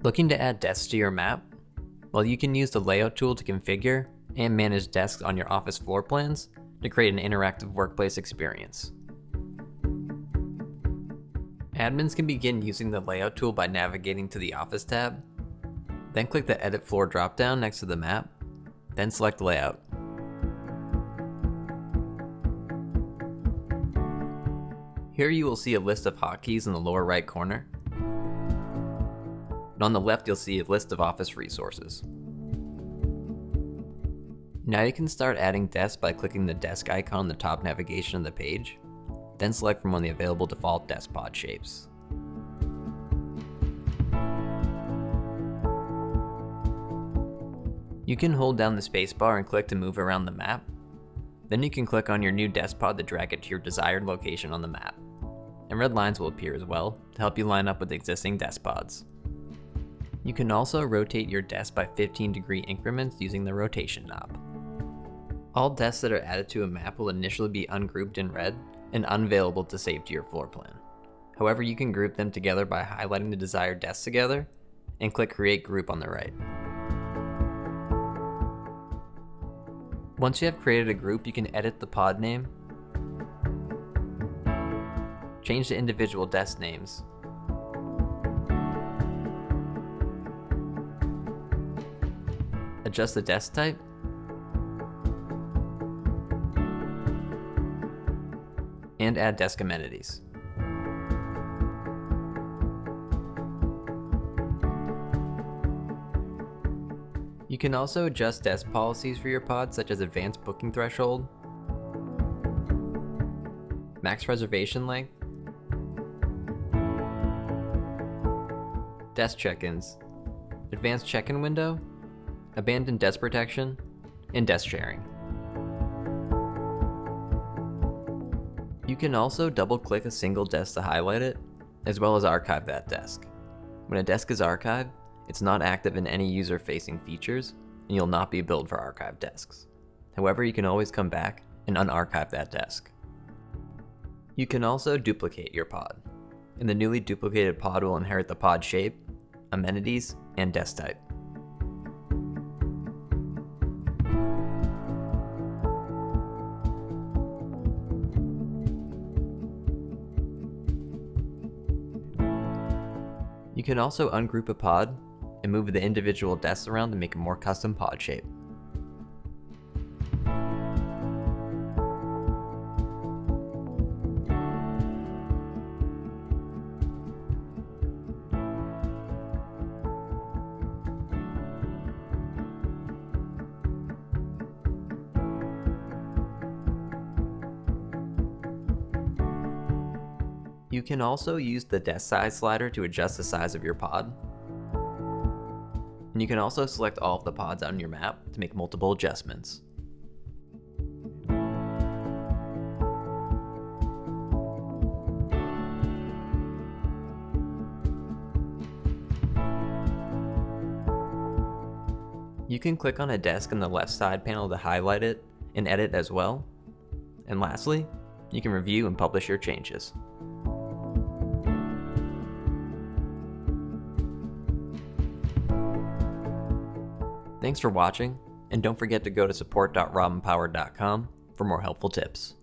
Looking to add desks to your map? Well, you can use the layout tool to configure and manage desks on your office floor plans to create an interactive workplace experience. Admins can begin using the layout tool by navigating to the Office tab, then click the Edit Floor dropdown next to the map, then select Layout. Here you will see a list of hotkeys in the lower right corner. And on the left you'll see a list of Office resources. Now you can start adding desks by clicking the desk icon on the top navigation of the page, then select from one of the available default desk pod shapes. You can hold down the spacebar and click to move around the map. Then you can click on your new desk pod to drag it to your desired location on the map. And red lines will appear as well to help you line up with existing desk pods. You can also rotate your desk by 15-degree increments using the rotation knob. All desks that are added to a map will initially be ungrouped in red and unavailable to save to your floor plan. However, you can group them together by highlighting the desired desks together and click Create Group on the right. Once you have created a group, you can edit the pod name, change the individual desk names, adjust the desk type, and add desk amenities. You can also adjust desk policies for your pod, such as advanced booking threshold, max reservation length, desk check-ins, advanced check-in window, abandoned desk protection, and desk sharing. You can also double-click a single desk to highlight it, as well as archive that desk. When a desk is archived, it's not active in any user-facing features, and you'll not be billed for archived desks. However, you can always come back and unarchive that desk. You can also duplicate your pod, and the newly duplicated pod will inherit the pod shape, amenities, and desk type. You can also ungroup a pod and move the individual desks around to make a more custom pod shape. You can also use the desk size slider to adjust the size of your pod. And you can also select all of the pods on your map to make multiple adjustments. You can click on a desk in the left side panel to highlight it and edit as well. And lastly, you can review and publish your changes. Thanks for watching, and don't forget to go to support.robinpower.com for more helpful tips.